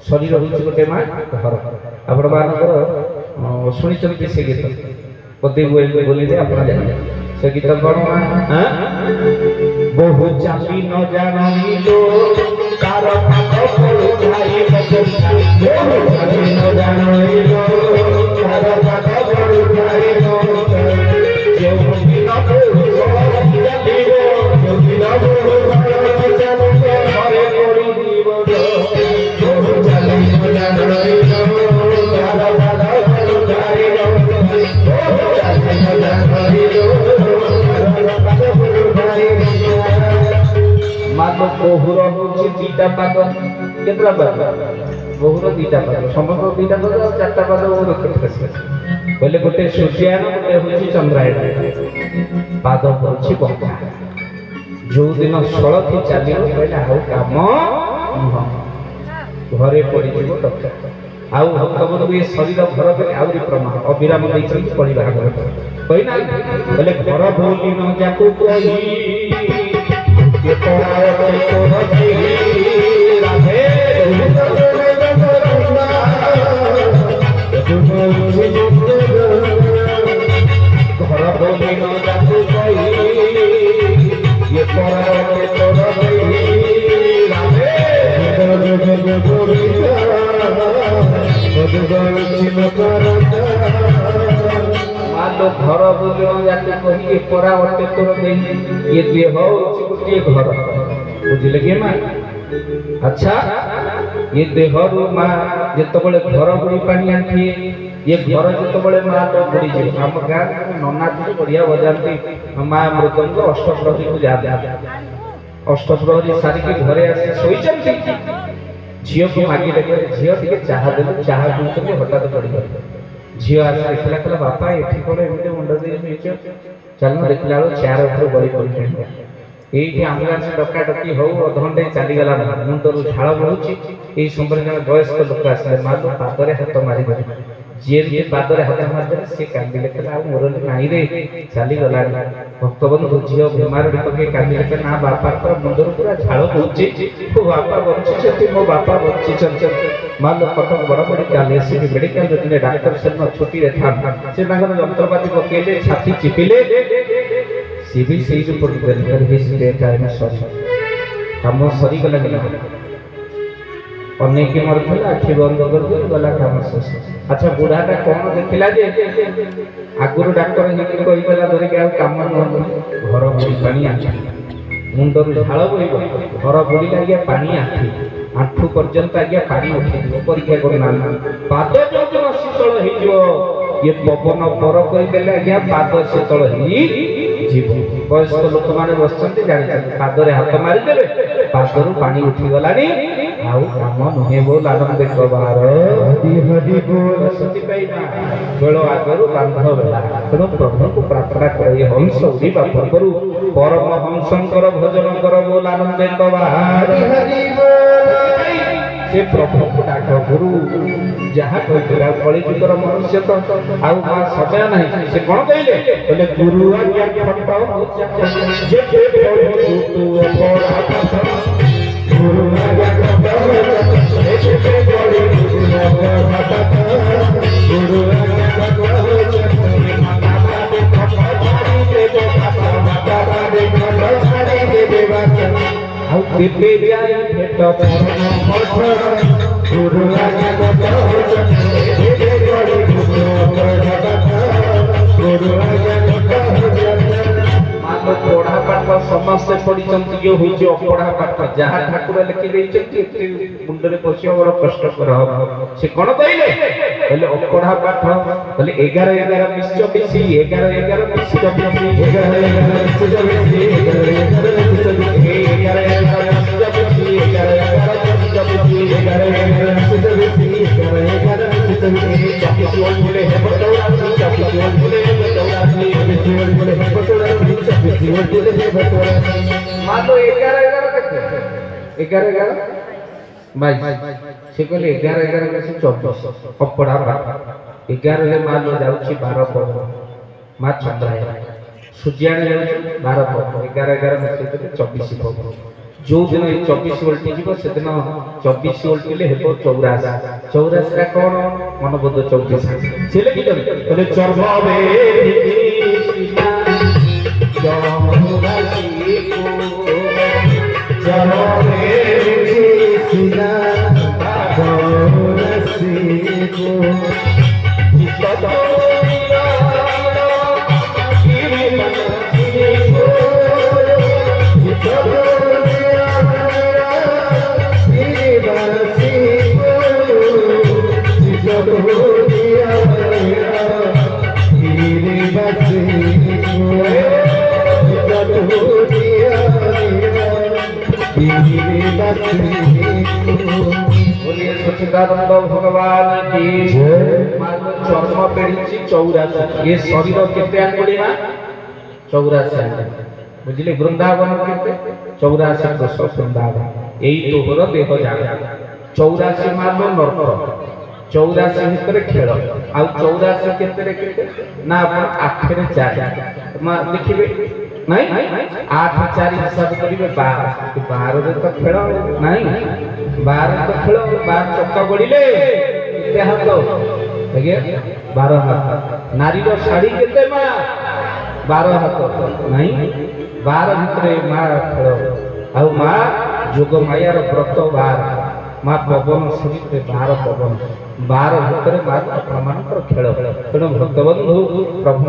शरीर हूँ गोटे माँ घर आपण मानकर शुणी से गीत बोली आप से गीत कौन बहु चाली न जानी लो तार न जानी लो बहुर हूँ दीटा पाद के पाद बहुर दीटा पाद समस्त दीटा पाद और चार्टा पाद बोले गोटे सूर्यायन गोटे हूँ चंद्रायन पाद पड़े बंका जो दिन षोलथी चलो कहले आउ कम घरे पड़ डक्टर आउ भक्तबंधु ये शरीर घर पे आहरी प्रमाण अविराम पढ़ा कहना बोले घर भूली न जाकू कही राधे घर बोली न जाकू कही ये तो घर बोली कही परा अटे तोर ये देह गोटे घर बुझे कि माँ अच्छा ये देह माँ जिते घर बुड़ी पानी आंखिए ये घर जिते माँ तो बुड़ी जाए आम गाँव नना बढ़िया बजाती माँ मृदंग अष्टप्रहरी को जाते अष्टप्रहरी सारिकी घरे आसी शोई झील को मागे झील टे चाह देते चाह पीते हठात पड़ गए झील आस देखला कहला बापा ये कौन एमती मुंड दे चलना देखला बेलू चेयर उपर गड़ी पड़ ये आम्बुलांस डकाडकी हो अधघंटे चलीगला मुंडर झाड़ बढ़ुची ये समय जन वयस्क लोक आसे माँ तो पादरे हाथ मारिदे जी जी पादरे हाथ मारिदे सी कांदिले कहला मोर नाई रे चलीगला भक्तबंधु झील बीमार पके कांदिले ना बापा मुंडर पूरा झाड़ बढ़ुची मो बापा बची मो बापा बची माँ लोग कटक बड़ मेडिकल एससीबी मेडिकल दिने डाक्तर से छुट्टी था से जंत्रपाति पकेले छाती चिपिले सी भी से कम सरीगला अनेक मरल आखि बंद कर गला कम शेष अच्छा बुढ़ाटा कौन देखला आगुरी डाक्तर कहीगला धरिक कम नुह घर बुड़ी पानी आखि मुंडर झाड़ बोब घर बुड़िले आज्ञा पानी आखि आंठू पर्यंत आज्ञा पानी उठी परीक्षा करना पाद जो दिन शीतल हो ये पवन पर करदे आज्ञा पाद शीतल वयस्क लोक मैंने बस जानी पादरे हाथ मारिदे पादर पानी उठी गला आउ कम नुहे बोल आनंद कबार बेल आगर बांध बेला तेणु प्रभु को प्रार्थना कर हंस उड़ा पूर्व परम हंसंकर भजन कर बोल आनंद कबार से प्रभु को डाक गुरु जहाँ कहते कलिजुगर मनुष्य तो आउ समय नहीं से कौन कहले बोले गुरु आज्ञा गुरु दिव्य जाय भेट गुरु पढ़ा पाठ समस्ते पढ़ी ये हूँ अपढ़ा पाठ जहाँ ठाकुर लिखी मुंडे पशिया बड़ कष्टकर हम से कौन कहले अपढ़ा पाठ बोले 11 मिश्र 11 मिश्र 11 अपढ़ा पाठ 11 मान लो जाऊँ 12 पद माँ चंद्रायन सूर्यायन 12 पद 11 मिश्र 24 पद जो दिन 24 ओल्टी जीव से दिन 24 ओल्टिले हेबो 84 84 का कोन मनोबोध 34 से लेखि बोले चर्मवे सीता जमुनासी को चर्मवे सीता जमुनासी को बोलिए सच्चिदानंद भगवान की चर्म पेड़ी 84 ये शरीर केते आंगुली मा 84 बुझिले वृंदावन केते 84 दोष वृंदावन एई तोहर देह जागा 84 मानो नरक 84 भितर खेल आ 84 केते ना अपन आखरे 4 मा देखिबे नहीं 8 4 हिसाब करिवे 12 रे तो खेल नहीं 12 तो खेल 12 चक्का गड़िले केते हाथ आज्ञा 12 हाथ नारी रो साड़ी केते मा 12 हाथ नहीं 12 भितरे मा खेल आ मा जोग माया रो व्रत 12 मा पवन सहित 12 पवन 12 भितरे मा प्रमाण खेल तेणु भक्तबंधु प्रभु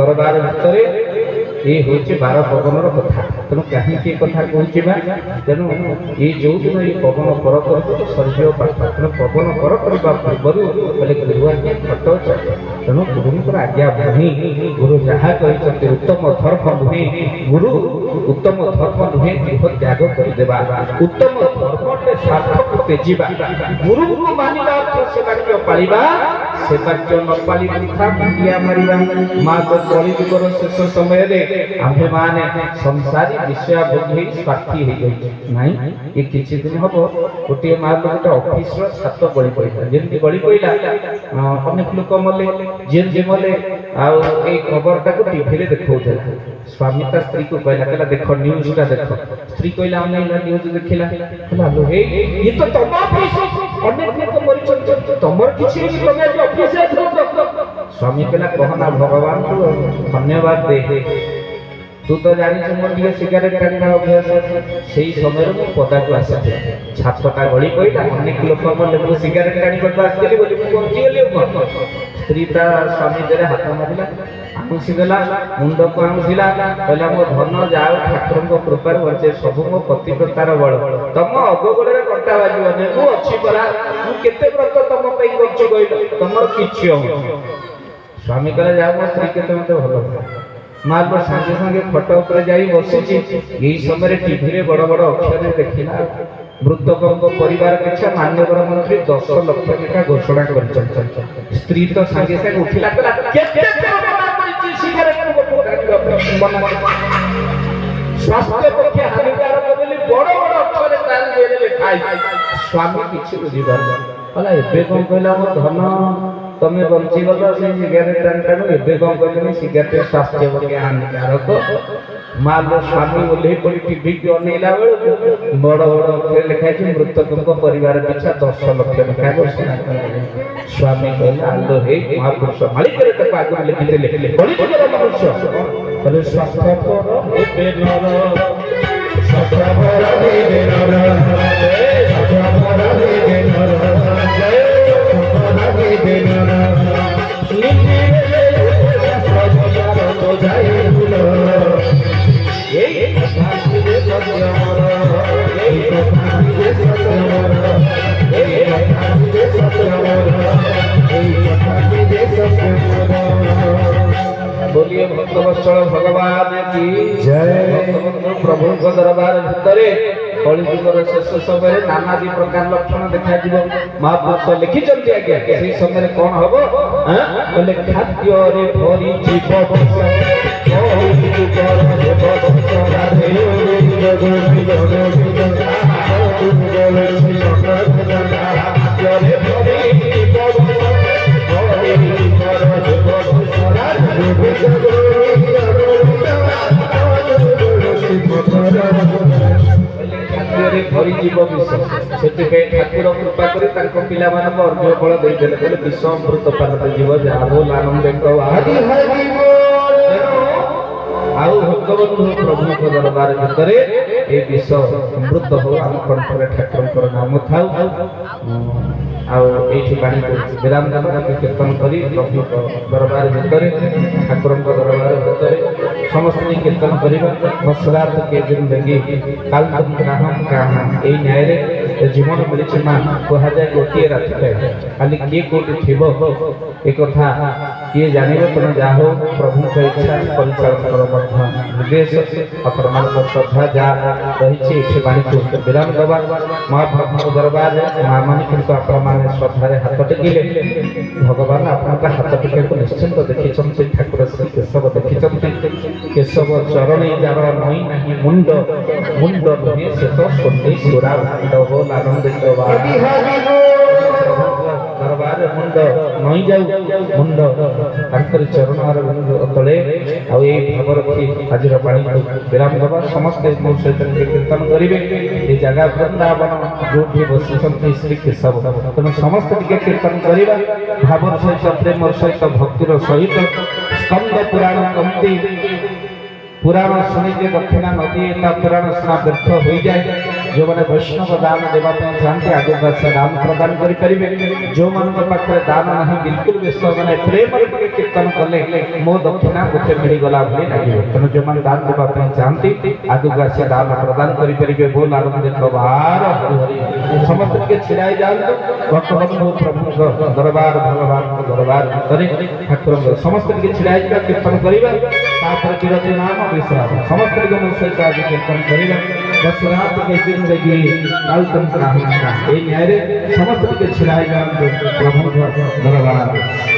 दरबार भितरे ये होचे 12 पवनर कथा तेणु कहीं के कथा कहूची बा तेणु ये जो दिन ये पवन पर कर तो स्वर्गीय पाठ तेणु पवन पर करबा पूर्व बोले गुरुआ के फटो तेणु गुरुंकर आज्ञा भूमि गुरु जहा कहिसते उत्तम धर्म भूमि गुरु उत्तम धर्म भूमि देह त्याग कर देबा उत्तम धर्मटे सार्थक तेजीबा गुरु को मानिबा से वाक्य पालिबा से वाक्य न पाली मिथ्या बिया मारिबा मां को कली जुगर शेष समय रे आम्भे माने संसारी विषय बुद्धि स्वार्थी हे गई नाही ये किछि दिन हबो गोटे मां लोकटा ऑफिस रो छात गळी पइला जेंति गळी पइला अनेक लोक मले जेन जे मले आ ए खबर टा को टीवी रे देखौथला स्वामी ता स्त्री को कहला देखो न्यूज टा देखो स्त्री कहला ऑनलाइन न्यूज देखिला कहला लो हे ये तो तम ऑफिस अनेक लोक मरिचन तमर किछि तमे ऑफिस ए स्वामी कहला कहना भगवान को धन्यवाद दे तू तो जानी मोर दिए सिगारेट टाणिबा अभ्यास से समय में पदा को आसी छापटा गली पइला अनेक लोक मले मु सिगारेट टाणिबा को आसी बोली मु बंची गेली स्त्री ता स्वामी देरे हाथ मारिला आमुसी गला मुंड को आमुसिला कहला मो धन जाओ ठाकुर को कृपा रे बचे सब मो पतिव्रतार बळ तम अगोगळे कंटा बाजियो ने मु अछि परा मु केते व्रत तम पई करछ गइल तमर किछि हो स्वामी कहला जा मो स्त्री केते मते भलो मां को संगे संगे फोटो ऊपर जाई बसिछि एई समय टीवी रे बड़ बड़ अक्षर में देखिला मृतकों को परिवार पिछा माननीय मंत्री 10 लाख टका घोषणा कर स्त्री तो संगे संगे उठिला कहला केते मना करिछि सिगारेट को स्वास्थ्य पक्षे हानिकारक बोली बड़ बड़ अक्षर ताल देले लिखाई स्वामी किछि बुझी बार कहला एबे कोन कहला मो धन तमे बंची गलो से सिगारेट टाणु एबे कोन कहले सिगारेट स्वास्थ्य पक्षे हानिकारक मालो स्वामी बोले पड़ी टीवी के अनेला बेल बड़ बड़ अक्षर लिखाई छै मृतकों को परिवार पिछा 10 लाख टका घोषणा स्वामी कहला आलो हे महापुरुष मालिक रे तक आगु लिखि देले बड़ी बड़ मनुष्य कहले स्वास्थ्य पर एबे नर स्वास्थ्य पर एबे नर स्वास्थ्य पर एबे नर एबे नर लिखि रे स्वास्थ्य तो जाय बुलो ये कथा के सत्य मर ये कथा के सत्य मर ये कथा के सत्य मर ये कथा के सत्य मर बोलिए भक्तवत्सल भगवान की जय प्रभु को दरबार भितरे कलिजुगर शेष समय नानादी प्रकार लक्षण देखा जीव महापुरुष लिखिचंती आज्ञा से समय कौन हबो बोले खाद्य रे भरी जीव जीव विष से ठाकुर कृपा कर पिला मान अर्घ्य फल देदेले कहले विष अमृत पान जीव जहा बोल आनंद आउ भगवंतु प्रभु दरबार भितर ए विष अमृत हो आम कंठरे ठाकुर नाम थाउ आठी पानी को विराम दान कीर्तन कर प्रभु दरबार भितर ठाकुर दरबार भितर समस्त कीर्तन करवा मसलात के जिंदगी काल यही न्याय जीवन मिली माँ कह जाए गोटे राति खाली किए कौटी थी एक किए जान तुम जाओ प्रभु इच्छा परिचालन निर्देश अपरमान श्रद्धा जहाँ रही बाणी को विराम दबा महाप्रभु दरबार माँ मान किंतु अपरमान श्रद्धार हाथ टेकिले भगवान आपन हाथ टेक निश्चिंत देखी ठाकुर श्री केशव देखी केशव चरण जार नई नहीं मुंड मुंड नुहे से तो सुनी सुरा भांड हो आनंदित दरबार मुंड नई जाऊ मुंड तांकर चरण तले आई भाव रखी आज पानी विराम दबा समस्त मो सहित कीर्तन करेंगे ये जगह वृंदावन जो बसी श्री केशव तेणु समस्त कीर्तन करवा भाव सहित प्रेम सहित भक्तिर सहित स्कंद पुराण कहती पुराण शुणिके दक्षिणा नदी पुराण सुना व्यर्थ हो जाए जो मैंने वैष्णव दान देवाई चाहते आगे से दान प्रदान करेंगे जो मान पाखे दान ना बिल्कुल व्यस्त मैंने प्रेम कीर्तन कले मो दक्षिणा गोटे मिलगला भाई लगे तेणु जो मैंने दान देवाई चाहती आगे से दान प्रदान करेंगे बोल आनंदित बार समस्त के छिड़ाई जाए भक्तबंधु प्रभु दरबार भगवान दरबार भितर ठाकुर समस्त के छिड़ाई कीर्तन करवा विरति नाम विश्राम समस्त सहित आज कीर्तन करवा दस रात के जिंदगी काल न्याय समस्त के छिड़ाई प्रभु दरबार।